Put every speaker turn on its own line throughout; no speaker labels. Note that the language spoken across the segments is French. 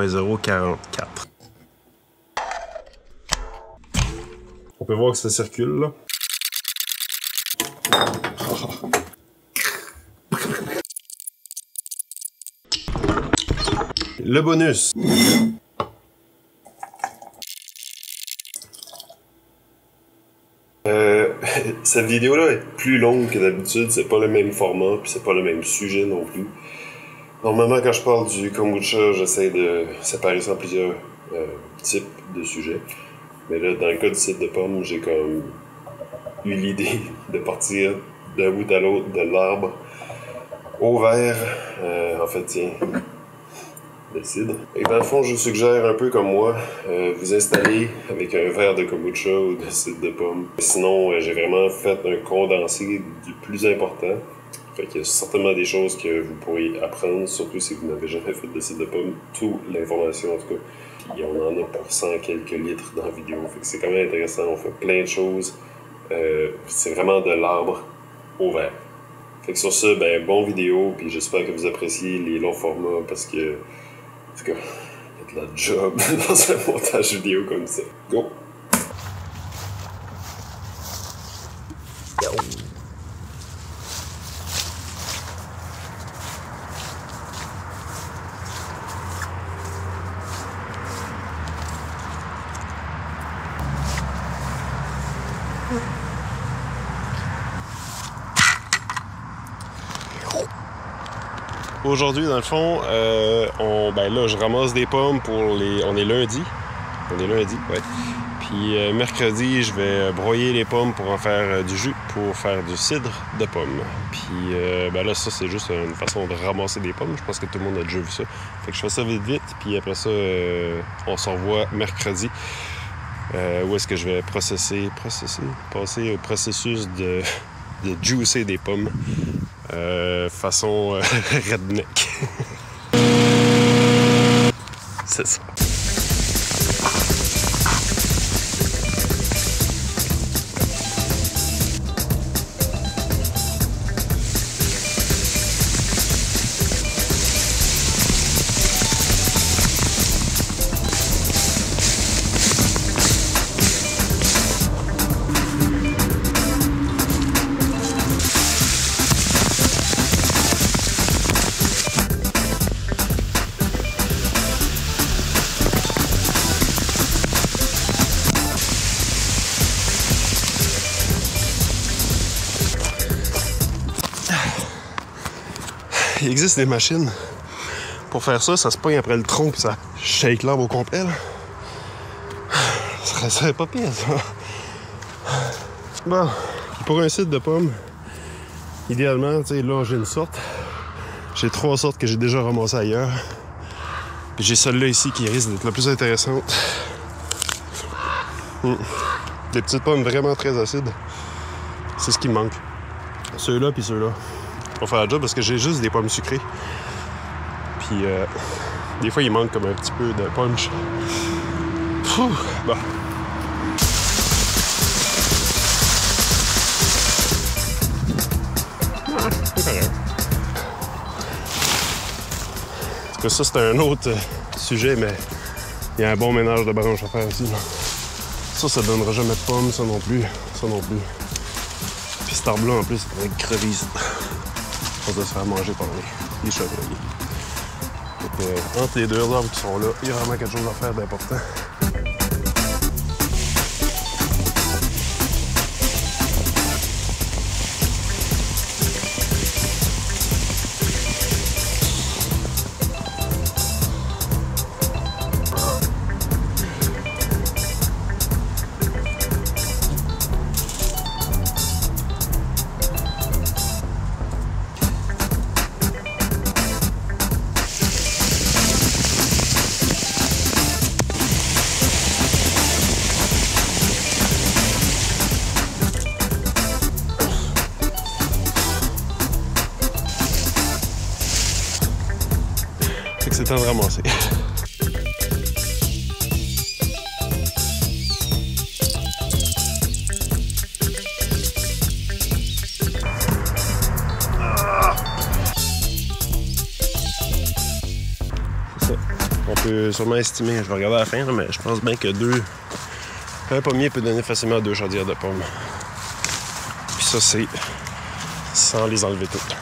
0.044. On peut voir que ça circule là. Le bonus. Cette vidéo-là est plus longue que d'habitude, c'est pas le même format, puis c'est pas le même sujet non plus. Normalement, quand je parle du kombucha, j'essaie de séparer ça en plusieurs types de sujets. Mais là, dans le cas du cidre de pomme, j'ai comme eu l'idée de partir d'un bout à l'autre de l'arbre au verre. En fait, tiens, le cidre. Et dans le fond, je vous suggère un peu comme moi, vous installer avec un verre de kombucha ou de cidre de pomme. Sinon, j'ai vraiment fait un condensé du plus important. Fait qu'il y a certainement des choses que vous pourriez apprendre, surtout si vous n'avez jamais fait de cidre de pomme. Toute l'information, en tout cas. Puis on en a pour 100 quelques litres dans la vidéo. Fait que c'est quand même intéressant. On fait plein de choses. C'est vraiment de l'arbre au verre. Fait que sur ça, ben, bon vidéo. Puis j'espère que vous appréciez les longs formats parce que, en tout cas, il y a de la job dans un montage vidéo comme ça. Go! Aujourd'hui, dans le fond, là, je ramasse des pommes pour les... On est lundi. Ouais. Puis mercredi, je vais broyer les pommes pour en faire du jus, pour faire du cidre de pommes. Puis là, ça, c'est juste une façon de ramasser des pommes. Je pense que tout le monde a déjà vu ça. Fait que je fais ça vite. Puis après ça, on se revoit mercredi. Où est-ce que je vais passer au processus de juicer des pommes. Façon redneck. C'est ça. Il existe des machines pour faire ça se pogne après le tronc puis ça shake l'arbre au complet. Là. Ça serait pas pire, ça. Bon, pour un cidre de pomme, idéalement, tu sais, là, j'ai une sorte. J'ai 3 sortes que j'ai déjà ramassées ailleurs. Puis j'ai celle-là ici qui risque d'être la plus intéressante. Des petites pommes vraiment très acides. C'est ce qui me manque. Ceux-là puis ceux-là. On va faire la job parce que j'ai juste des pommes sucrées. Puis des fois il manque comme un petit peu de punch. Bon. C'est correct. En tout cas, ça c'est un autre sujet, mais il y a un bon ménage de branches à faire aussi. Là. Ça donnera jamais de pommes, ça non plus. Puis cet arbre-là en plus, c'est avec crevise. On va se faire manger par les chevreuils. Donc, entre les deux arbres qui sont là, il y a vraiment quelque chose à faire d'important. C'est temps de ramasser. C'est ça. On peut peux sûrement estimer, je vais regarder à la fin, là, mais je pense bien que un pommier peut donner facilement 2 chaudières de pommes. Puis ça, c'est sans les enlever toutes.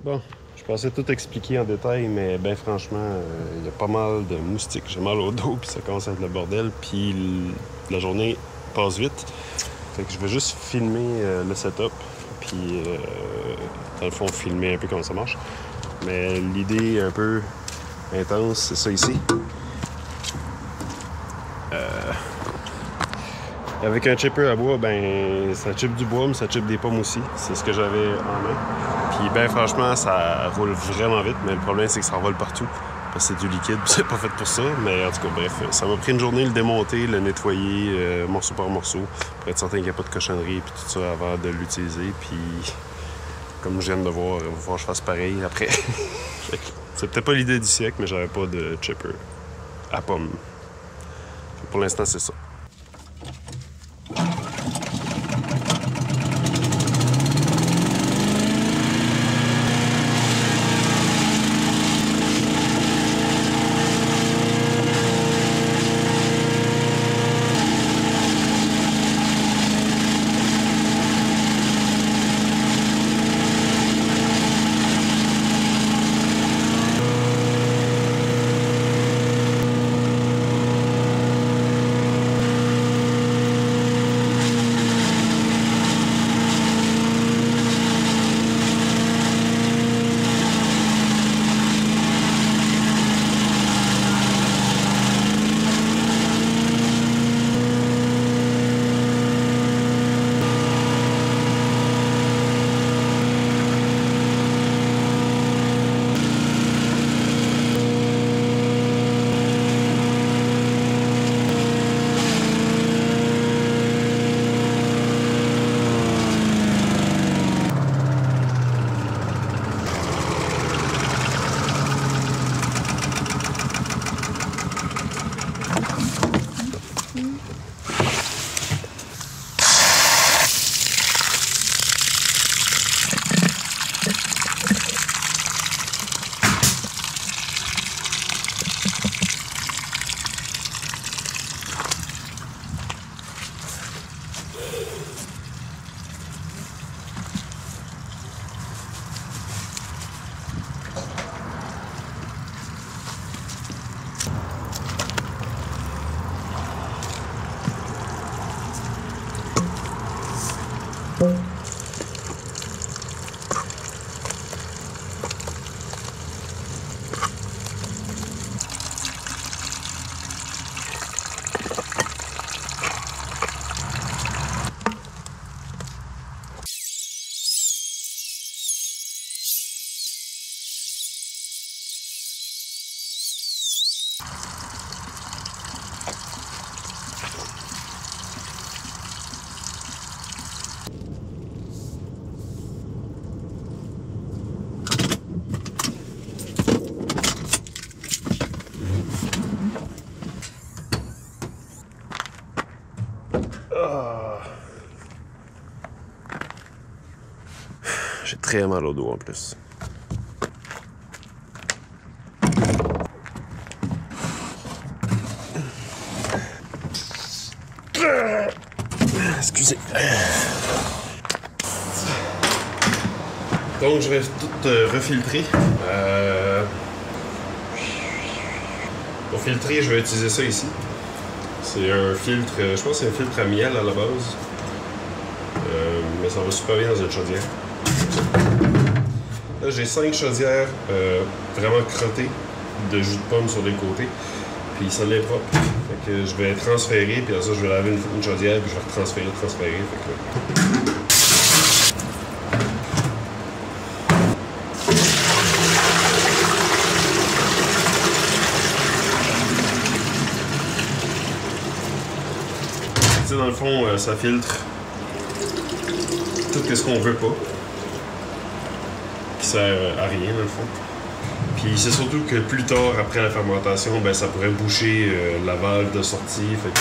Bon, je pensais tout expliquer en détail, mais ben franchement, il y a pas mal de moustiques. J'ai mal au dos, puis ça commence à être le bordel, puis la journée passe vite. Fait que je vais juste filmer le setup, puis dans le fond, filmer un peu comment ça marche. Mais l'idée un peu intense, c'est ça ici. Avec un chipper à bois, ben ça chippe du bois, mais ça chippe des pommes aussi. C'est ce que j'avais en main. Puis ben franchement, ça roule vraiment vite, mais le problème c'est que ça revole partout. Parce que c'est du liquide, puis c'est pas fait pour ça. Mais en tout cas, bref, ça m'a pris une journée le démonter, le nettoyer morceau par morceau, pour être certain qu'il n'y a pas de cochonnerie puis tout ça avant de l'utiliser. Puis comme je viens de voir, il va falloir que je fasse pareil après. C'est peut-être pas l'idée du siècle, mais j'avais pas de chipper à pommes. Pour l'instant, c'est ça. J'ai très mal au dos en plus. Excusez. Donc je vais tout refiltrer. Pour filtrer, je vais utiliser ça ici. C'est un filtre, je pense que c'est un filtre à miel à la base. Mais ça va super bien dans une chaudière. Là, j'ai 5 chaudières vraiment crottées de jus de pomme sur les côtés. Puis ça l'est propre. Fait que je vais transférer, puis après ça, je vais laver une chaudière, puis je vais transférer. Fait que dans le fond, ça filtre toutes que ce qu'on veut pas. Qui sert à rien, dans le fond. Puis c'est surtout que plus tard, après la fermentation, ben, ça pourrait boucher la valve de sortie. Fait que...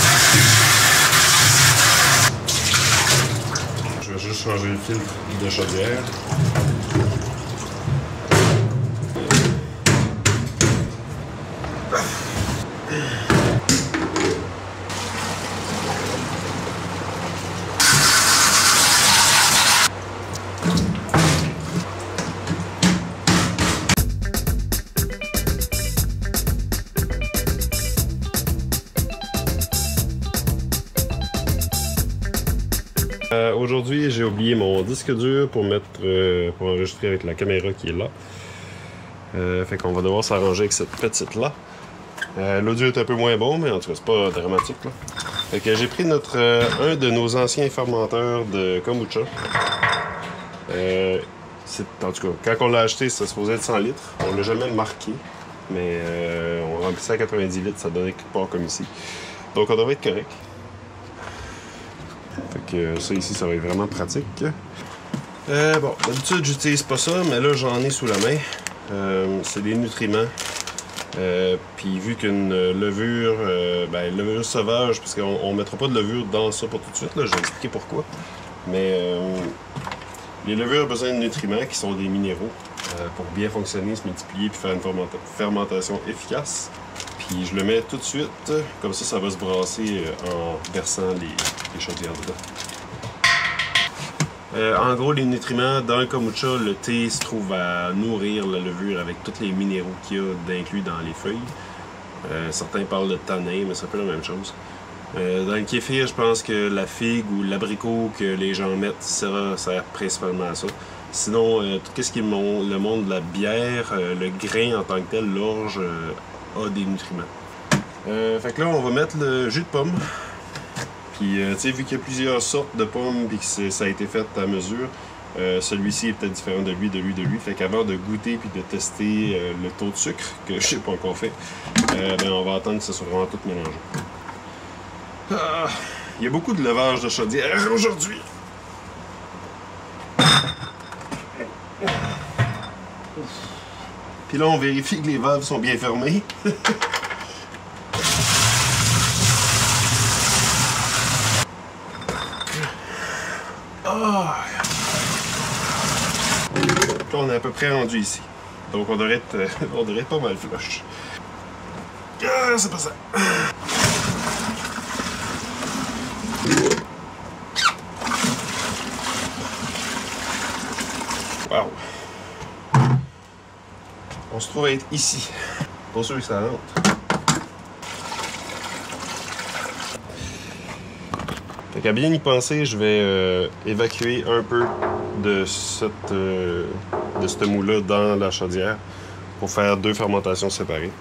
Je vais juste changer le filtre de chaudière. Aujourd'hui, j'ai oublié mon disque dur pour mettre pour enregistrer avec la caméra qui est là. Fait qu'on va devoir s'arranger avec cette petite-là. L'audio est un peu moins bon, mais en tout cas, c'est pas dramatique, là. Fait que j'ai pris un de nos anciens fermenteurs de kombucha. En tout cas, quand on l'a acheté, ça supposait être 100 litres. On l'a jamais marqué, mais on remplissait à 90 litres, ça donnait quelque part comme ici. Donc on devrait être correct. Fait que ça ici, ça va être vraiment pratique. Bon, d'habitude, j'utilise pas ça, mais là, j'en ai sous la main. C'est des nutriments. Puis vu qu'une levure, levure sauvage, parce qu'on ne mettra pas de levure dans ça pour tout de suite, là, je vais expliquer pourquoi. Mais les levures ont besoin de nutriments qui sont des minéraux pour bien fonctionner, se multiplier puis faire une fermentation efficace. Puis je le mets tout de suite, comme ça va se brasser en versant les chaudières dedans. En gros, les nutriments dans le kombucha, le thé se trouve à nourrir la levure avec tous les minéraux qu'il y a d'inclus dans les feuilles. Certains parlent de tanin, mais c'est un peu la même chose. Dans le kéfir, je pense que la figue ou l'abricot que les gens mettent, ça sert principalement à ça. Sinon, tout ce qui est le monde de la bière, le grain en tant que tel, l'orge, a des nutriments. Fait que là, on va mettre le jus de pomme. Puis, tu sais, vu qu'il y a plusieurs sortes de pommes et que ça a été fait à mesure, celui-ci est peut-être différent de lui. Fait qu'avant de goûter puis de tester le taux de sucre, que je sais pas encore fait, on va attendre que ça soit vraiment tout mélangé. Il y a beaucoup de levage de chaudière aujourd'hui. Puis là, on vérifie que les valves sont bien fermées. Là, on est à peu près rendu ici. Donc on devrait être pas mal flush. Ah, c'est pas ça. Wow. On se trouve à être ici. Pour ceux que ça rentre. Fait qu'à bien y penser, je vais évacuer un peu de ce moule-là dans la chaudière pour faire 2 fermentations séparées.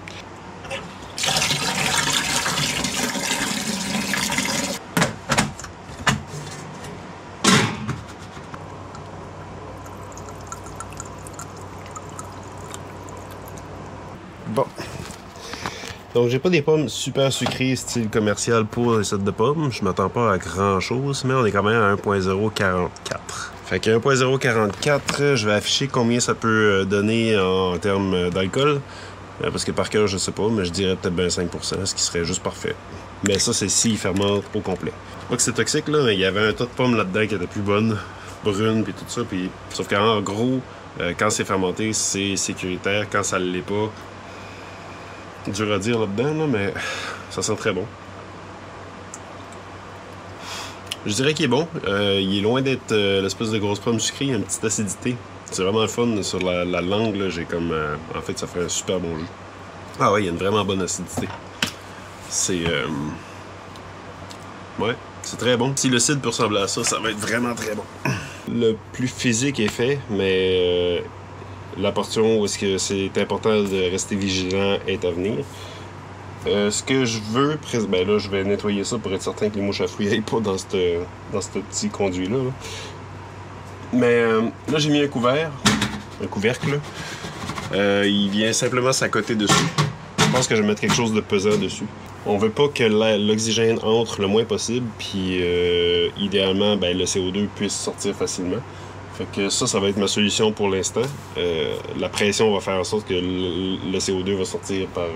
Bon. Donc, j'ai pas des pommes super sucrées style commercial pour les sets de pommes. Je m'attends pas à grand chose, mais on est quand même à 1.044. Fait qu'à 1.044, je vais afficher combien ça peut donner en termes d'alcool. Parce que par cœur, je sais pas, mais je dirais peut-être bien 5%, ce qui serait juste parfait. Mais ça, c'est s'il fermente au complet. Pas que c'est toxique, là, mais il y avait un tas de pommes là-dedans qui étaient plus bonnes, brunes, puis tout ça. Puis... Sauf qu'en gros, quand c'est fermenté, c'est sécuritaire. Quand ça l'est pas, dur à dire là-dedans, là, mais ça sent très bon. Je dirais qu'il est bon. Il est loin d'être l'espèce de grosse pomme sucrée. Il y a une petite acidité. C'est vraiment le fun sur la langue. J'ai comme... en fait, ça fait un super bon jus. Ah ouais, il y a une vraiment bonne acidité. C'est... Ouais, c'est très bon. Si le cidre peut ressembler à ça, ça va être vraiment très bon. Le plus physique est fait, mais... la portion où est-ce que c'est important de rester vigilant est à venir. Ce que je veux, ben là, je vais nettoyer ça pour être certain que les mouches à fruits n'aillent pas dans ce petit conduit-là. Là. Mais là, j'ai mis un couvercle. Il vient simplement s'accoter dessus. Je pense que je vais mettre quelque chose de pesant dessus. On veut pas que l'oxygène entre le moins possible, puis idéalement, ben, le CO2 puisse sortir facilement. Fait que ça va être ma solution pour l'instant. La pression va faire en sorte que le CO2 va sortir par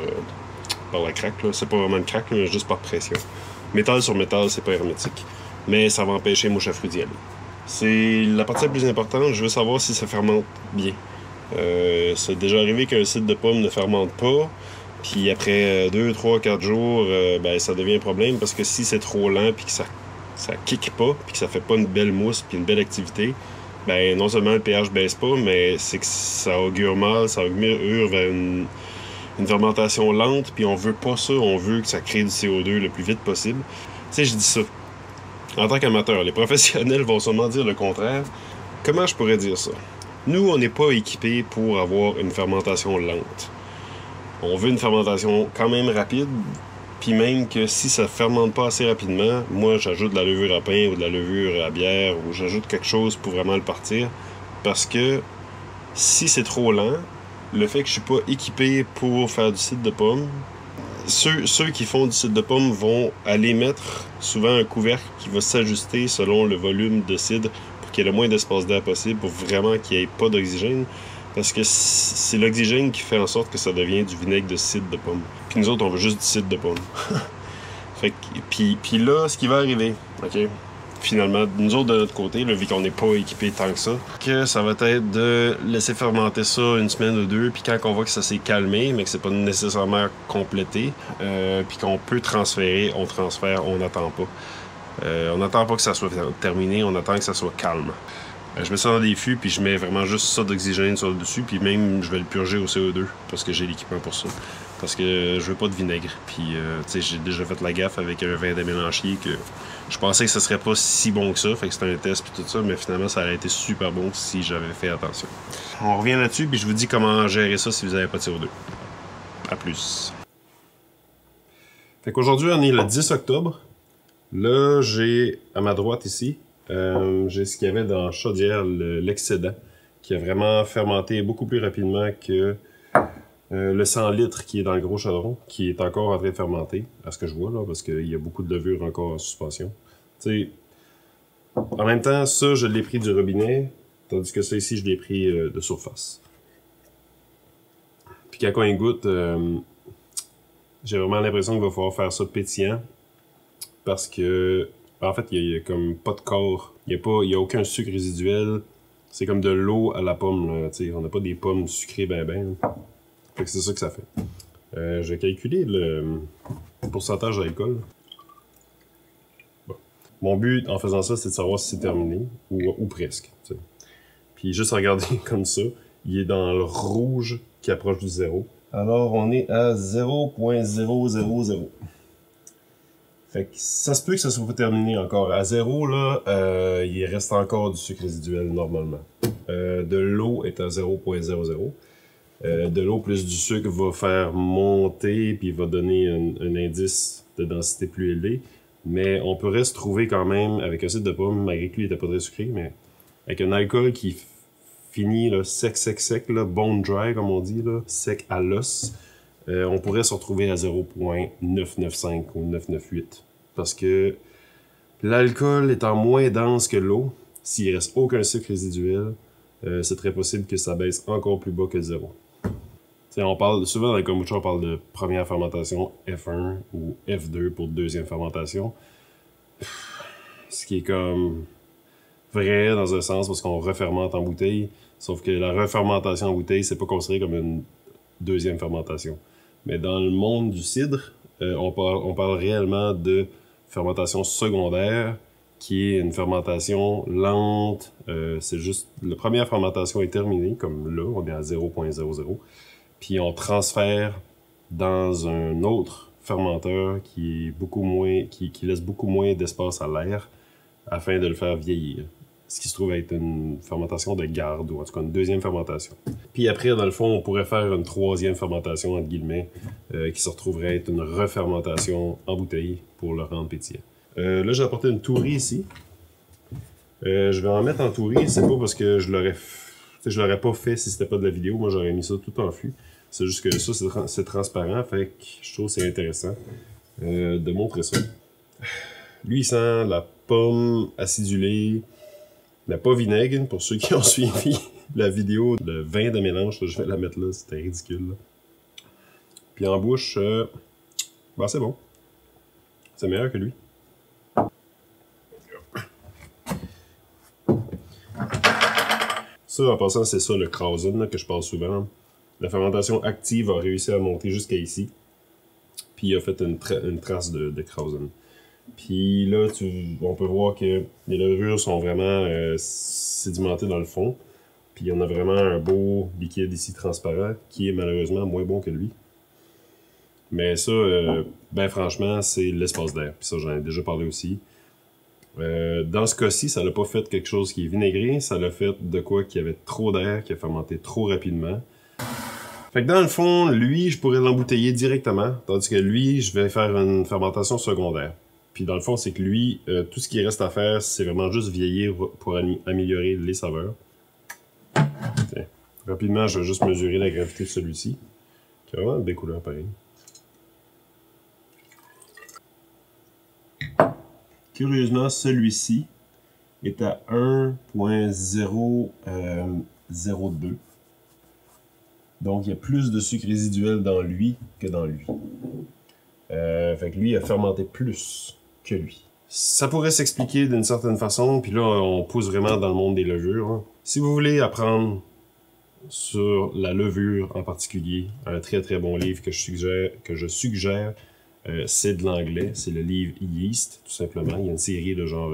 la craque. C'est pas vraiment une craque, mais juste par pression. Métal sur métal, c'est pas hermétique. Mais ça va empêcher mouche à fruits d'y aller. C'est la partie la plus importante. Je veux savoir si ça fermente bien. C'est déjà arrivé qu'un cidre de pomme ne fermente pas. Puis après 2, 3, 4 jours, ben, ça devient un problème parce que si c'est trop lent puis que ça kick pas puis que ça fait pas une belle mousse puis une belle activité, ben non seulement le pH baisse pas, mais c'est que ça augure mal, ça augure vers une fermentation lente, puis on veut pas ça, on veut que ça crée du CO2 le plus vite possible. Tu sais, je dis ça. En tant qu'amateur, les professionnels vont sûrement dire le contraire. Comment je pourrais dire ça? Nous, on n'est pas équipés pour avoir une fermentation lente. On veut une fermentation quand même rapide, puis même que si ça ne fermente pas assez rapidement, moi j'ajoute de la levure à pain ou de la levure à bière ou j'ajoute quelque chose pour vraiment le partir. Parce que si c'est trop lent, le fait que je suis pas équipé pour faire du cidre de pomme, ceux qui font du cidre de pomme vont aller mettre souvent un couvercle qui va s'ajuster selon le volume de cidre pour qu'il y ait le moins d'espace d'air possible pour vraiment qu'il n'y ait pas d'oxygène. Parce que c'est l'oxygène qui fait en sorte que ça devient du vinaigre de cidre de pomme. Puis nous autres, on veut juste du cidre de pomme. Fait que, puis là, ce qui va arriver, OK? Finalement, nous autres, de notre côté, là, vu qu'on n'est pas équipés tant que ça va être de laisser fermenter ça une semaine ou deux, puis quand on voit que ça s'est calmé, mais que c'est pas nécessairement complété, puis qu'on peut transférer, on transfère, on n'attend pas. On n'attend pas que ça soit terminé, on attend que ça soit calme. Je mets ça dans des fûts, puis je mets vraiment juste ça d'oxygène sur le dessus, puis même je vais le purger au CO2, parce que j'ai l'équipement pour ça. Parce que je veux pas de vinaigre. Puis, tu sais, j'ai déjà fait la gaffe avec un vin démélanchier que je pensais que ce serait pas si bon que ça, fait que c'était un test puis tout ça, mais finalement ça aurait été super bon si j'avais fait attention. On revient là-dessus, puis je vous dis comment gérer ça si vous n'avez pas de CO2. À plus. Fait qu'aujourd'hui, on est le 10 octobre. Là, j'ai à ma droite ici, j'ai ce qu'il y avait dans la chaudière, l'excédent, qui a vraiment fermenté beaucoup plus rapidement que le 100 litres qui est dans le gros chaudron, qui est encore en train de fermenter, à ce que je vois là, parce qu'il y a beaucoup de levure encore en suspension. Tu sais, en même temps, ça, je l'ai pris du robinet, tandis que ça ici, je l'ai pris de surface. Puis quand on y goûte, j'ai vraiment l'impression qu'il va falloir faire ça pétillant, parce que en fait, il y a comme pas de corps. Il y a aucun sucre résiduel. C'est comme de l'eau à la pomme, là. T'sais, on n'a pas des pommes sucrées ben. Fait que c'est ça que ça fait. Je vais calculer le pourcentage d'alcool. Bon. Mon but en faisant ça, c'est de savoir si c'est terminé, ou presque. T'sais. Puis juste regarder comme ça, il est dans le rouge qui approche du zéro. Alors on est à 0.000. Fait que ça se peut que ça soit terminé encore. À 0, là, il reste encore du sucre résiduel normalement. De l'eau est à 0.00. De l'eau plus du sucre va faire monter puis va donner un indice de densité plus élevé. Mais on pourrait se trouver quand même avec un cidre de pomme, malgré que lui il était pas très sucré, mais avec un alcool qui finit là, sec, là, bone dry comme on dit, là, sec à l'os. On pourrait se retrouver à 0.995 ou 998. Parce que l'alcool étant moins dense que l'eau, s'il reste aucun sucre résiduel, c'est très possible que ça baisse encore plus bas que 0. T'sais, on parle souvent dans le kombucha, on parle de première fermentation F1 ou F2 pour deuxième fermentation. Ce qui est comme vrai dans un sens parce qu'on refermente en bouteille, sauf que la refermentation en bouteille, c'est pas considéré comme une deuxième fermentation. Mais dans le monde du cidre, on parle réellement de fermentation secondaire, qui est une fermentation lente. C'est juste, la première fermentation est terminée, comme là, on est à 0.00. Puis on transfère dans un autre fermenteur qui est beaucoup moins, qui laisse beaucoup moins d'espace à l'air afin de le faire vieillir. Ce qui se trouve être une fermentation de garde, ou en tout cas une deuxième fermentation. Puis après, dans le fond, on pourrait faire une troisième fermentation, entre guillemets, qui se retrouverait être une refermentation en bouteille pour le rendre pétillant. Là, j'ai apporté une tourie ici. Je vais en mettre en tourie, c'est pas parce que je l'aurais pas fait si c'était pas de la vidéo. Moi, j'aurais mis ça tout en fût.
C'est juste que ça, c'est transparent, fait que je trouve que c'est intéressant de montrer ça. Lui, il sent la pomme acidulée, mais pas vinaigre, pour ceux qui ont suivi la vidéo de vin de mélange, je vais la mettre là, c'était ridicule. Là. Puis en bouche, ben c'est bon. C'est meilleur que lui. Ça, en passant, c'est ça le Krausen que je parle souvent. La fermentation active a réussi à monter jusqu'à ici. Puis il a fait une trace de Krausen. Puis là, on peut voir que les levures sont vraiment sédimentées dans le fond. Puis on a vraiment un beau liquide ici transparent qui est malheureusement moins bon que lui. Mais ça, ben franchement, c'est l'espace d'air. Puis ça, j'en ai déjà parlé aussi. Dans ce cas-ci, ça n'a pas fait quelque chose qui est vinaigré. Ça l'a fait de quoi qu'il y avait trop d'air, qui a fermenté trop rapidement. Fait que dans le fond, lui, je pourrais l'embouteiller directement. Tandis que lui, je vais faire une fermentation secondaire. Puis dans le fond, c'est que lui, tout ce qui reste à faire, c'est vraiment juste vieillir pour améliorer les saveurs. Tiens. Rapidement, je vais juste mesurer la gravité de celui-ci. Qui a vraiment des couleurs pareilles. Curieusement, celui-ci est à 1.002. Donc, il y a plus de sucre résiduel dans lui que dans lui. Fait que lui, il a fermenté plus que lui. Ça pourrait s'expliquer d'une certaine façon, puis là, on pousse vraiment dans le monde des levures. Hein. Si vous voulez apprendre sur la levure en particulier, un très très bon livre que je suggère, c'est de l'anglais, c'est le livre Yeast, tout simplement. Il y a une série de genre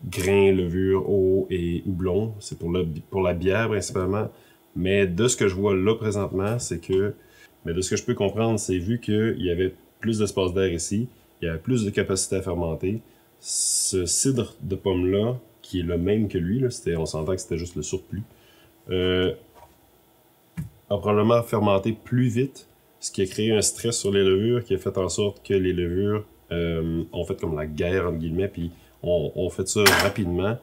grains, levure, eau et houblon. C'est pour la bière principalement. Mais de ce que je vois là présentement, c'est que, mais de ce que je peux comprendre, c'est vu qu'il y avait plus d'espace d'air ici, il y avait plus de capacité à fermenter. Ce cidre de pomme-là, qui est le même que lui, là, on s'entend que c'était juste le surplus, a probablement fermenté plus vite, ce qui a créé un stress sur les levures, qui a fait en sorte que les levures ont fait comme la guerre, entre guillemets, puis ont fait ça rapidement,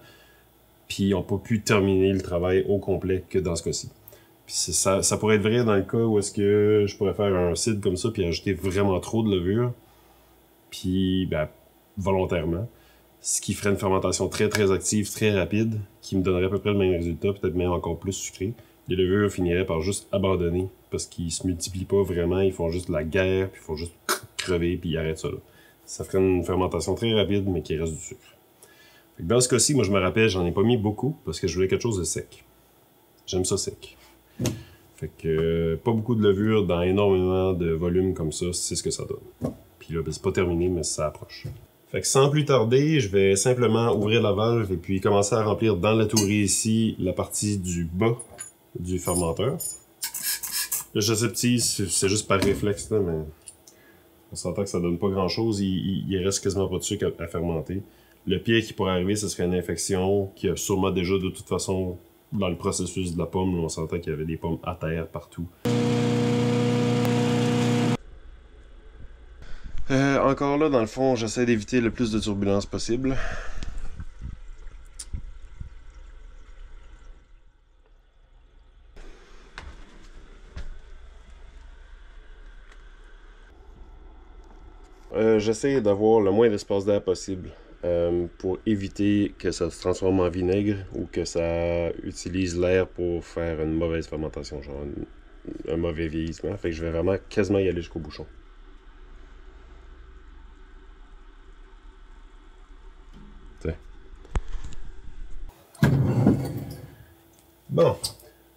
puis n'ont pas pu terminer le travail au complet que dans ce cas-ci. Puis ça pourrait être vrai dans le cas où est-ce que je pourrais faire un cidre comme ça, puis ajouter vraiment trop de levure, puis ben, volontairement, ce qui ferait une fermentation très très active, très rapide, qui me donnerait à peu près le même résultat, peut-être même encore plus sucré. Les levures finiraient par juste abandonner, parce qu'ils se multiplient pas vraiment, ils font juste la guerre, puis ils font juste crever, puis ils arrêtent ça là. Ça ferait une fermentation très rapide, mais qui reste du sucre. Dans ce cas-ci, moi je me rappelle, j'en ai pas mis beaucoup, parce que je voulais quelque chose de sec. J'aime ça sec. Fait que pas beaucoup de levure dans énormément de volume comme ça, c'est ce que ça donne. Puis là, ben, c'est pas terminé, mais ça approche. Fait que sans plus tarder, je vais simplement ouvrir la valve et puis commencer à remplir dans la tourée ici la partie du bas du fermenteur. Là, je sais petit, c'est juste par réflexe, là, mais on s'entend que ça donne pas grand chose, il reste quasiment pas de sucre à fermenter. Le pire qui pourrait arriver, ce serait une infection qui a sûrement déjà de toute façon dans le processus de la pomme, on s'entend qu'il y avait des pommes à terre partout. Encore là, dans le fond, j'essaie d'éviter le plus de turbulences possible. J'essaie d'avoir le moins d'espace d'air possible pour éviter que ça se transforme en vinaigre ou que ça utilise l'air pour faire une mauvaise fermentation, genre un mauvais vieillissement. Fait que je vais vraiment quasiment y aller jusqu'au bouchon. Tiens. Bon.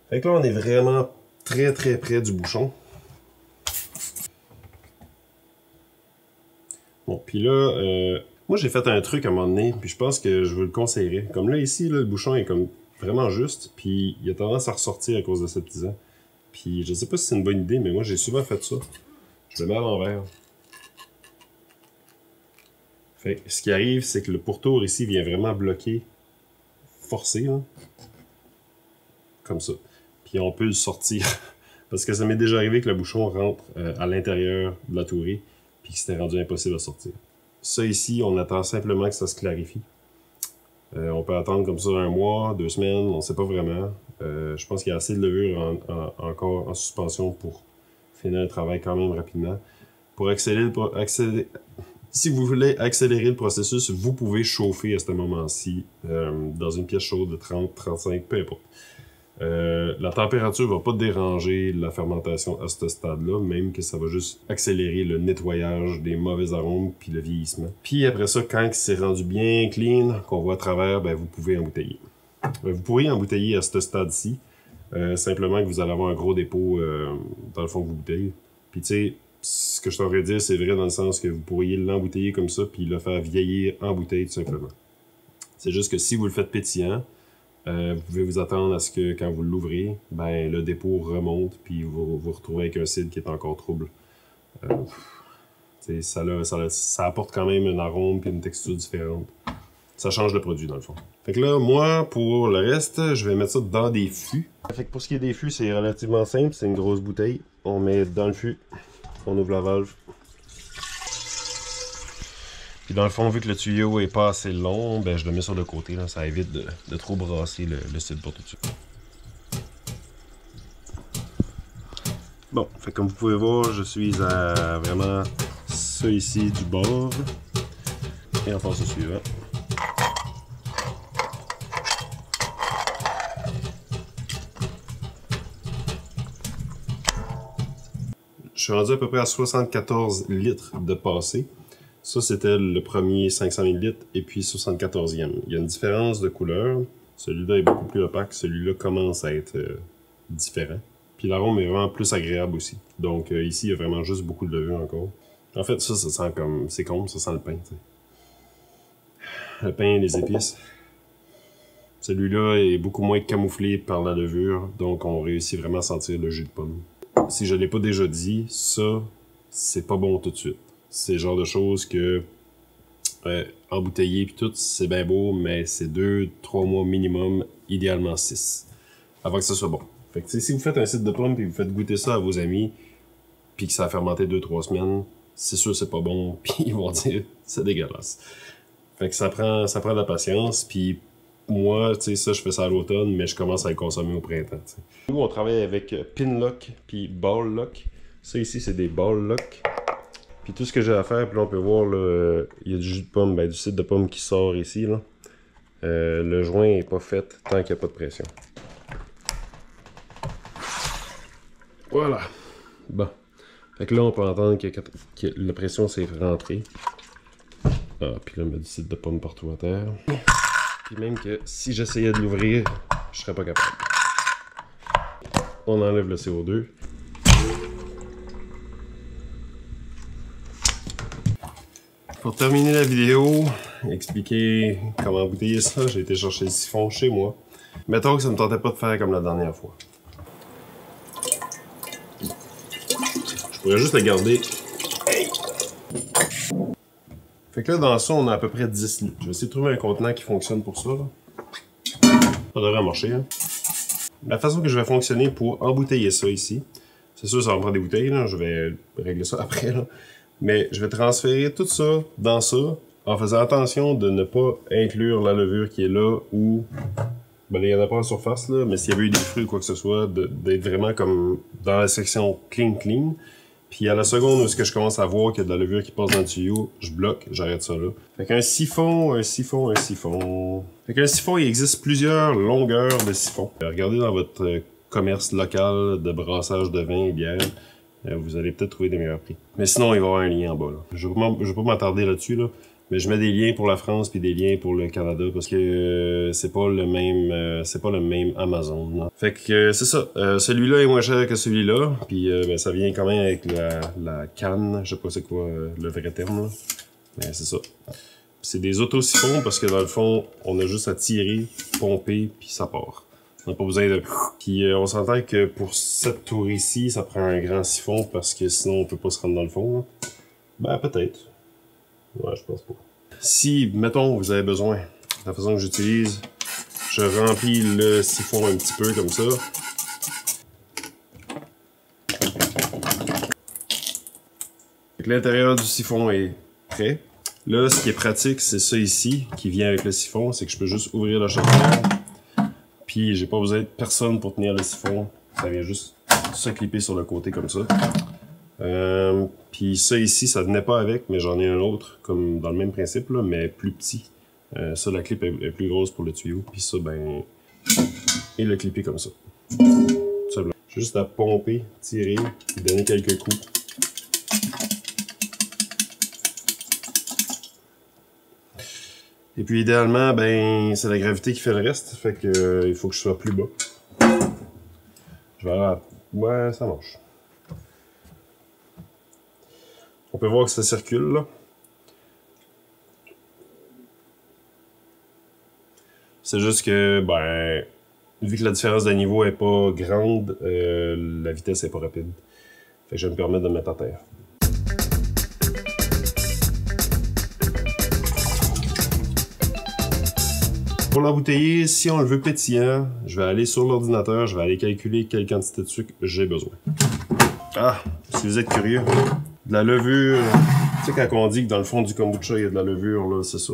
Fait que là, on est vraiment très très près du bouchon. Bon, puis là, moi j'ai fait un truc à un moment donné, puis je pense que je vous le conseillerais. Comme là, ici, là, le bouchon est comme vraiment juste, puis il a tendance à ressortir à cause de ce petit. Puis je sais pas si c'est une bonne idée, mais moi j'ai souvent fait ça. Je le mets à l'envers. Fait que ce qui arrive, c'est que le pourtour ici vient vraiment bloquer, forcer, là. Comme ça. Puis on peut le sortir. Parce que ça m'est déjà arrivé que le bouchon rentre à l'intérieur de la tourée, puis que c'était rendu impossible à sortir. Ça ici, on attend simplement que ça se clarifie. On peut attendre comme ça 1 mois, 2 semaines, on sait pas vraiment. Je pense qu'il y a assez de levure encore en suspension pour finir le travail quand même rapidement. Pour si vous voulez accélérer le processus, vous pouvez chauffer à ce moment-ci dans une pièce chaude de 30, 35, peu importe. La température ne va pas déranger la fermentation à ce stade-là, même que ça va juste accélérer le nettoyage des mauvais arômes puis le vieillissement. Puis après ça, quand c'est rendu bien clean, qu'on voit à travers, ben, vous pouvez embouteiller. Vous pourriez embouteiller à ce stade-ci, simplement que vous allez avoir un gros dépôt dans le fond que vous bouteillez. Puis tu sais, ce que je t'aurais dire, c'est vrai dans le sens que vous pourriez l'embouteiller comme ça puis le faire vieillir en bouteille tout simplement. C'est juste que si vous le faites pétillant, vous pouvez vous attendre à ce que quand vous l'ouvrez, ben le dépôt remonte puis vous vous retrouvez avec un cidre qui est encore trouble. Ça apporte quand même un arôme et une texture différente. Ça change le produit dans le fond. Fait que là, moi, pour le reste, je vais mettre ça dans des fûts. Fait que pour ce qui est des fûts, c'est relativement simple. C'est une grosse bouteille. On met dans le fût. On ouvre la valve. Puis dans le fond, vu que le tuyau est pas assez long, ben je le mets sur le côté. Là. Ça évite de trop brasser le cidre pour tout de suite. Bon, fait comme vous pouvez voir, je suis à vraiment ça ici du bord. Et on passe au suivant. Je suis rendu à peu près à 74 litres de passé. Ça, c'était le premier 500 ml et puis 74e. Il y a une différence de couleur. Celui-là est beaucoup plus opaque. Celui-là commence à être différent. Puis l'arôme est vraiment plus agréable aussi. Donc ici, il y a vraiment juste beaucoup de levure encore. En fait, ça sent comme... C'est con, ça sent le pain, t'sais. Le pain et les épices. Celui-là est beaucoup moins camouflé par la levure. Donc on réussit vraiment à sentir le jus de pomme. Si je ne l'ai pas déjà dit, ça, c'est pas bon tout de suite. C'est le genre de choses que embouteiller puis tout, c'est bien beau, mais c'est 2-3 mois minimum, idéalement 6, avant que ça soit bon. Fait que si vous faites un cidre de pomme et vous faites goûter ça à vos amis, puis que ça a fermenté 2-3 semaines, c'est sûr c'est pas bon, puis ils vont dire c'est dégueulasse. Fait que ça prend de la patience, puis moi, tu sais, ça je fais ça à l'automne, mais je commence à le consommer au printemps. T'sais. Nous on travaille avec Pinlock puis Ball Lock. Ça ici c'est des Ball Lock. Puis tout ce que j'ai à faire, puis là on peut voir, là, il y a du jus de pomme, ben, du cidre de pomme qui sort ici. Là. Le joint n'est pas fait tant qu'il n'y a pas de pression. Voilà. Bon. Fait que là on peut entendre que la pression s'est rentrée. Ah, puis là on met du cidre de pomme partout à terre. Puis même que si j'essayais de l'ouvrir, je serais pas capable. On enlève le CO2. Pour terminer la vidéo, expliquer comment embouteiller ça, j'ai été chercher le siphon chez moi. Mettons que ça ne me tentait pas de faire comme la dernière fois. Je pourrais juste le garder. Hey. Fait que là, dans ça, on a à peu près 10 litres. Je vais essayer de trouver un contenant qui fonctionne pour ça. Là. Ça devrait marcher. Hein. La façon que je vais fonctionner pour embouteiller ça ici, c'est sûr, ça va me prendre des bouteilles. Là. Je vais régler ça après. Là. Mais je vais transférer tout ça dans ça en faisant attention de ne pas inclure la levure qui est là ou... Ben, il n'y en a pas en surface, là, mais s'il y avait eu des fruits ou quoi que ce soit, d'être vraiment comme dans la section clean. Puis à la seconde où je commence à voir qu'il y a de la levure qui passe dans le tuyau, je bloque, j'arrête ça là. Fait qu'un siphon, un siphon. Fait qu'un siphon, il existe plusieurs longueurs de siphon. Regardez dans votre commerce local de brassage de vin et bière. Vous allez peut-être trouver des meilleurs prix. Mais sinon, il va y avoir un lien en bas. Là. Je vais pas m'attarder là-dessus, là, mais je mets des liens pour la France puis des liens pour le Canada parce que c'est pas le même Amazon. Là. Fait que c'est ça. Celui-là est moins cher que celui-là. Puis ben, ça vient quand même avec la canne. Je sais pas c'est quoi le vrai terme. Là. Mais c'est ça. C'est des auto-siphons parce que dans le fond, on a juste à tirer, pomper, puis ça part. On n'a pas besoin de... Puis on s'entend que pour cette tour ici, ça prend un grand siphon parce que sinon on peut pas se rendre dans le fond. Là. Ben peut-être. Ouais, je pense pas. Si, mettons, vous avez besoin, de la façon que j'utilise, je remplis le siphon un petit peu comme ça. L'intérieur du siphon est prêt. Là, ce qui est pratique, c'est ça ici, qui vient avec le siphon, c'est que je peux juste ouvrir la chaudière. Puis j'ai pas besoin de personne pour tenir le siphon. Ça vient juste se clipper sur le côté comme ça. Puis ça ici, ça venait pas avec, mais j'en ai un autre, comme dans le même principe, là, mais plus petit. Ça, la clip est plus grosse pour le tuyau. Puis ça, ben, et le clipper comme ça. Juste à pomper, tirer, puis donner quelques coups. Et puis idéalement, ben, c'est la gravité qui fait le reste, fait que il faut que je sois plus bas. Je vais aller ouais, ça marche. On peut voir que ça circule là. C'est juste que, ben, vu que la différence de niveau est pas grande, la vitesse est pas rapide. Fait que je vais me permettre de me mettre à terre. Pour l'embouteiller, si on le veut pétillant, je vais aller sur l'ordinateur, je vais aller calculer quelle quantité de sucre j'ai besoin. Ah, si vous êtes curieux, de la levure, tu sais quand on dit que dans le fond du kombucha il y a de la levure, là, c'est ça.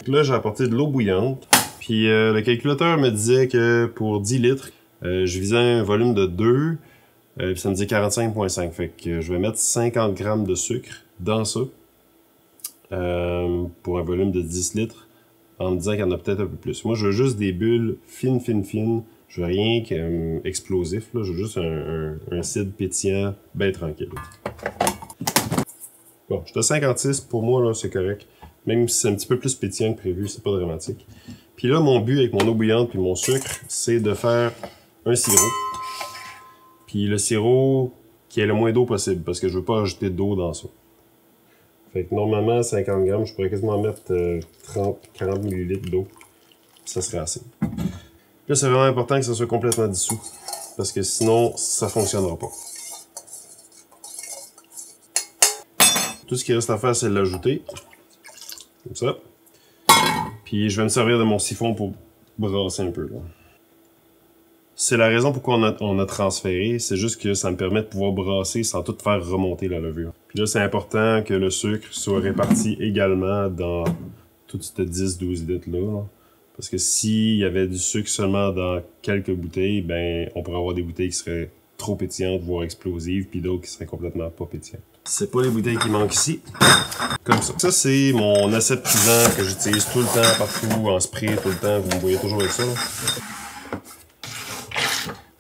Donc là, j'ai apporté de l'eau bouillante, puis le calculateur me disait que pour 10 litres, je visais un volume de 2, puis ça me dit 45,5, fait que je vais mettre 50 grammes de sucre dans ça. Pour un volume de 10 litres, en me disant qu'il y en a peut-être un peu plus. Moi, je veux juste des bulles fines. Je veux rien qu'explosif, là. Je veux juste un cidre pétillant, bien tranquille. Bon, je suis à 56, pour moi, là, c'est correct. Même si c'est un petit peu plus pétillant que prévu, c'est pas dramatique. Puis là, mon but avec mon eau bouillante puis mon sucre, c'est de faire un sirop. Puis le sirop qui ait le moins d'eau possible, parce que je veux pas ajouter d'eau dans ça. Fait que normalement, 50 grammes, je pourrais quasiment mettre 30-40 ml d'eau. Ça serait assez. Là, c'est vraiment important que ça soit complètement dissous. Parce que sinon, ça ne fonctionnera pas. Tout ce qui reste à faire, c'est l'ajouter. Comme ça. Puis je vais me servir de mon siphon pour brasser un peu, là. C'est la raison pourquoi on a transféré, c'est juste que ça me permet de pouvoir brasser sans tout faire remonter la levure. Puis là, c'est important que le sucre soit réparti également dans toute cette 10-12 litres-là. Là. Parce que s'il y avait du sucre seulement dans quelques bouteilles, ben on pourrait avoir des bouteilles qui seraient trop pétillantes, voire explosives, puis d'autres qui seraient complètement pas pétillantes. C'est pas les bouteilles qui manquent ici. Comme ça. Ça, c'est mon aseptisant que j'utilise tout le temps, partout, en spray, tout le temps. Vous me voyez toujours avec ça, là.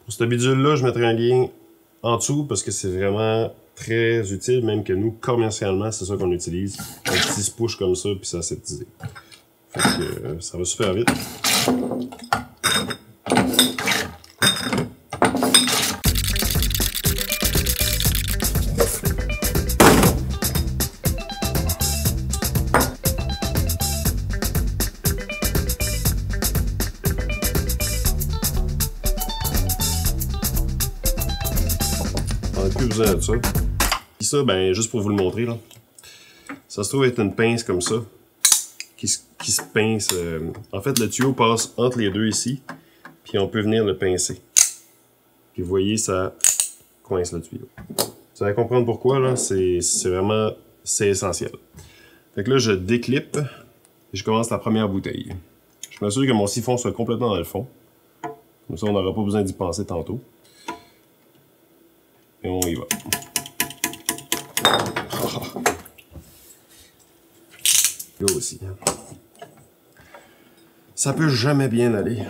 Pour cette bidule-là, je mettrai un lien en dessous parce que c'est vraiment très utile, même que nous, commercialement, c'est ça qu'on utilise. Un petit push comme ça, puis c'est aseptisé. Fait que ça va super vite. Plus besoin de ça. Puis ça, ben, juste pour vous le montrer, là. Ça se trouve être une pince comme ça, qui se pince. En fait, le tuyau passe entre les deux ici, puis on peut venir le pincer. Puis vous voyez, ça coince le tuyau. Vous allez comprendre pourquoi, là, c'est vraiment, c'est essentiel. Fait que là, je déclippe, et je commence la première bouteille. Je m'assure que mon siphon soit complètement dans le fond. Comme ça, on n'aura pas besoin d'y penser tantôt. Et on y va. Là aussi. Ça peut jamais bien aller.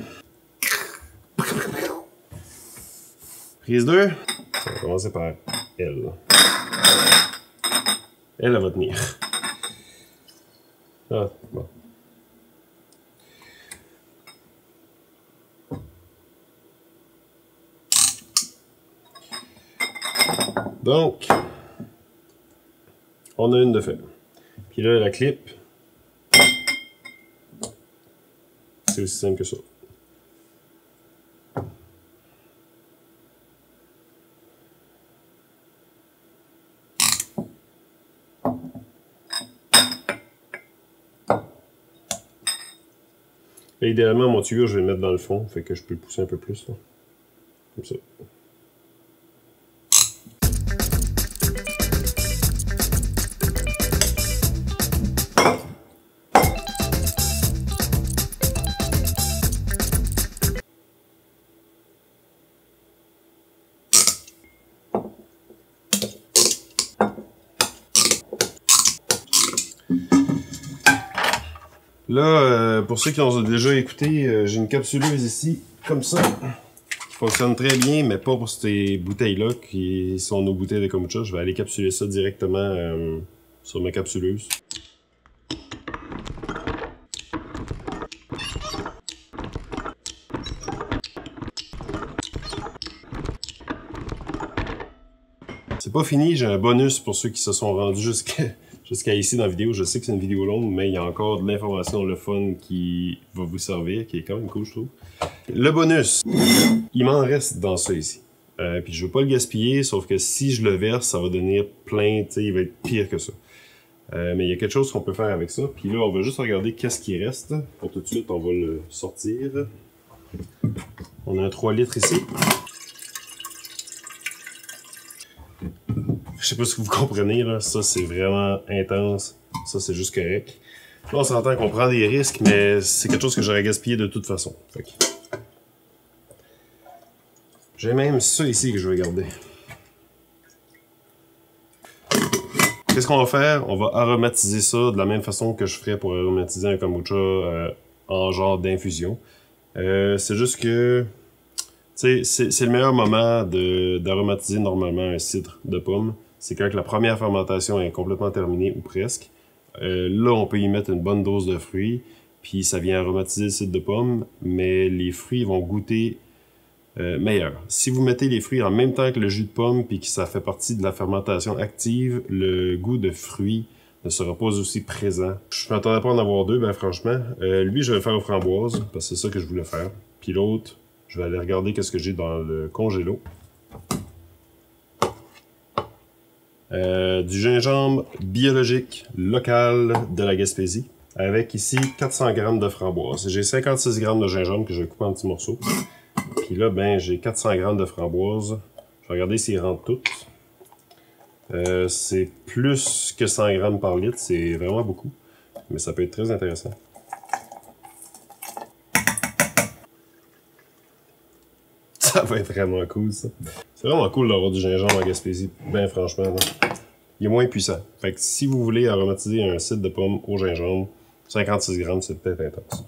Prise 2. On va commencer par elle. Elle va tenir. Ah, bon. Donc, on a une de fait. Puis là, la clip, c'est aussi simple que ça. Et idéalement, mon tuyau, je vais le mettre dans le fond, fait que je peux le pousser un peu plus, là. Comme ça. Là, pour ceux qui ont déjà écouté, j'ai une capsuleuse ici, comme ça, qui fonctionne très bien, mais pas pour ces bouteilles-là, qui sont nos bouteilles de kombucha. Je vais aller capsuler ça directement sur ma capsuleuse. C'est pas fini, j'ai un bonus pour ceux qui se sont rendus jusqu'à ici dans la vidéo. Je sais que c'est une vidéo longue, mais il y a encore de l'information, le fun qui va vous servir, qui est quand même cool, je trouve. Le bonus, il m'en reste dans ça ici. Puis je veux pas le gaspiller, sauf que si je le verse, ça va devenir plein, tu sais, il va être pire que ça. Mais il y a quelque chose qu'on peut faire avec ça. Puis là, on va juste regarder qu'est-ce qui reste. Pour tout de suite, on va le sortir. On a un 3 litres ici. Je sais pas si vous comprenez, là. Ça, c'est vraiment intense. Ça, c'est juste correct. Là, on s'entend qu'on prend des risques, mais c'est quelque chose que j'aurais gaspillé de toute façon. Fait que... J'ai même ça ici que je vais garder. Qu'est-ce qu'on va faire? On va aromatiser ça de la même façon que je ferais pour aromatiser un kombucha en genre d'infusion. C'est juste que... C'est le meilleur moment d'aromatiser normalement un cidre de pomme. C'est quand la première fermentation est complètement terminée ou presque. Là, on peut y mettre une bonne dose de fruits, puis ça vient aromatiser le cidre de pomme, mais les fruits vont goûter meilleur. Si vous mettez les fruits en même temps que le jus de pomme, puis que ça fait partie de la fermentation active, le goût de fruits ne sera pas aussi présent. Je m'attendais pas à en avoir deux, ben franchement. Lui, je vais le faire aux framboises, parce que c'est ça que je voulais faire. Puis l'autre, je vais aller regarder qu'est-ce que j'ai dans le congélo. Du gingembre biologique local de la Gaspésie. Avec ici 400 g de framboises. J'ai 56 g de gingembre que je vais couper en petits morceaux. Puis là, ben, j'ai 400 g de framboises. Je vais regarder s'ils rentrent toutes. C'est plus que 100 g par litre. C'est vraiment beaucoup. Mais ça peut être très intéressant. Ça va être vraiment cool, ça. C'est vraiment cool d'avoir du gingembre en Gaspésie. Ben franchement, là. Il est moins puissant. Fait que si vous voulez aromatiser un cidre de pomme au gingembre, 56 g, c'est peut-être intense.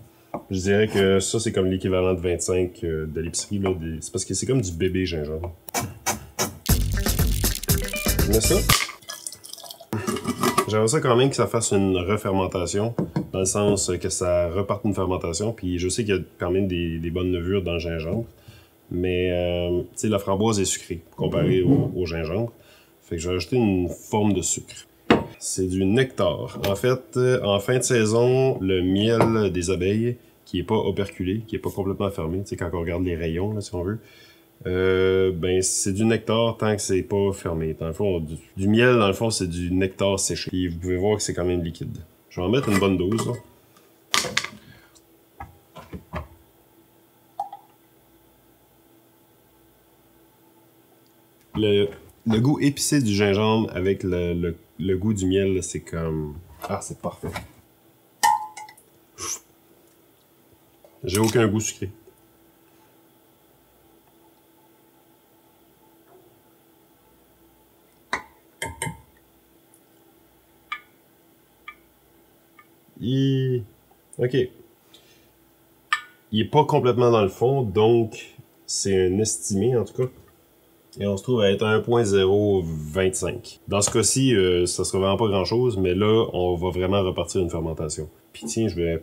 Je dirais que ça, c'est comme l'équivalent de 25 de l'épicerie. C'est parce que c'est comme du bébé gingembre. Je mets ça. J'aimerais ça quand même que ça fasse une refermentation, dans le sens que ça reparte une fermentation. Puis je sais qu'il y a quand même des bonnes levures dans le gingembre. Mais, tu sais, la framboise est sucrée, comparée au gingembre. Fait que je vais ajouter une forme de sucre. C'est du nectar. En fait, en fin de saison, le miel des abeilles, qui est pas operculé, qui est pas complètement fermé, tu sais, quand on regarde les rayons, là, si on veut, ben, c'est du nectar tant que c'est pas fermé. Dans le fond, du miel, dans le fond, c'est du nectar séché. Et vous pouvez voir que c'est quand même liquide. Je vais en mettre une bonne dose, là. Le goût épicé du gingembre avec le goût du miel, c'est comme... Ah, c'est parfait. J'ai aucun goût sucré. Ok. Il est pas complètement dans le fond, donc c'est un estimé en tout cas. Et on se trouve à être à 1.025. Dans ce cas-ci, ça sera vraiment pas grand-chose, mais là, on va vraiment repartir une fermentation. Puis tiens, je vais...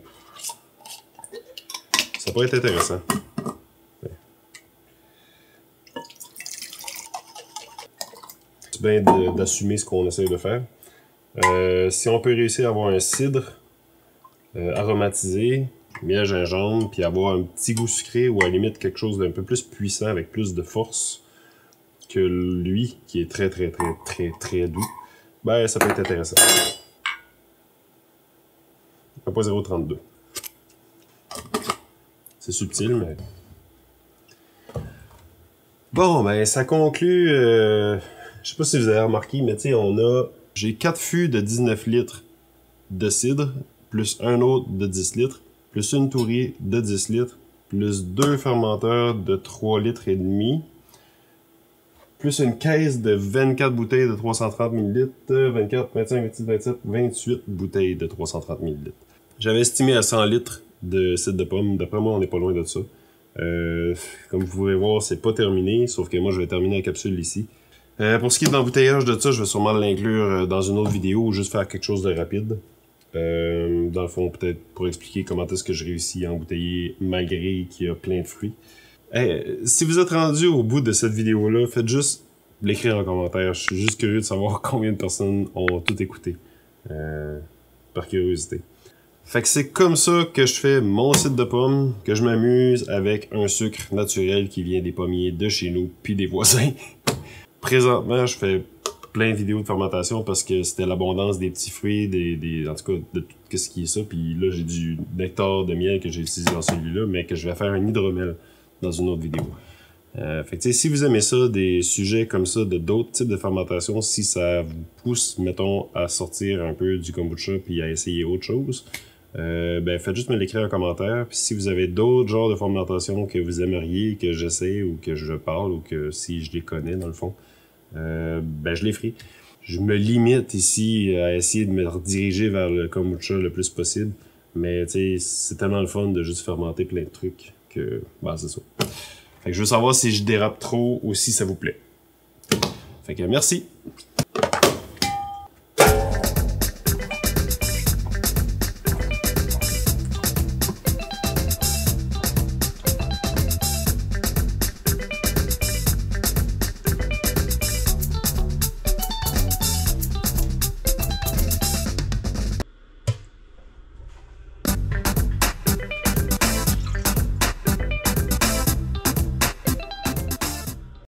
Ça pourrait être intéressant. Ouais. C'est bien d'assumer ce qu'on essaie de faire. Si on peut réussir à avoir un cidre aromatisé, miel gingembre, puis avoir un petit goût sucré ou à la limite quelque chose d'un peu plus puissant avec plus de force que lui, qui est très doux, ben ça peut être intéressant. 1.032. C'est subtil, mais... Bon, ben ça conclut... Je sais pas si vous avez remarqué, mais tu sais, j'ai 4 fûts de 19 litres de cidre, plus un autre de 10 litres, plus une tourie de 10 litres, plus 2 fermenteurs de 3 litres et demi, plus une caisse de 24 bouteilles de 330 ml, 24, 25, 26, 27, 28 bouteilles de 330 ml. J'avais estimé à 100 litres de cidre de pomme. D'après moi, on n'est pas loin de ça. Comme vous pouvez voir, c'est pas terminé, sauf que moi, je vais terminer la capsule ici. Pour ce qui est de l'embouteillage de ça, je vais sûrement l'inclure dans une autre vidéo ou juste faire quelque chose de rapide. Dans le fond, peut-être pour expliquer comment est-ce que je réussis à embouteiller malgré qu'il y a plein de fruits. Si vous êtes rendu au bout de cette vidéo-là, faites juste l'écrire en commentaire. Je suis juste curieux de savoir combien de personnes ont tout écouté. Par curiosité. Fait que c'est comme ça que je fais mon cidre de pomme, que je m'amuse avec un sucre naturel qui vient des pommiers de chez nous, puis des voisins. Présentement, je fais plein de vidéos de fermentation parce que c'était l'abondance des petits fruits, en tout cas, de tout ce qui est ça. Puis là, j'ai du nectar de miel que j'ai utilisé dans celui-là, mais que je vais faire un hydromel dans une autre vidéo. Fait que, si vous aimez ça, des sujets comme ça, de d'autres types de fermentation, si ça vous pousse, mettons, à sortir un peu du kombucha puis à essayer autre chose, faites juste me l'écrire en commentaire. Puis si vous avez d'autres genres de fermentation que vous aimeriez que j'essaie ou que je parle ou que si je les connais dans le fond, je les ferai. Je me limite ici à essayer de me rediriger vers le kombucha le plus possible. Mais tu sais, c'est tellement le fun de juste fermenter plein de trucs que c'est ça. Fait que je veux savoir si je dérape trop ou si ça vous plaît. Fait que merci.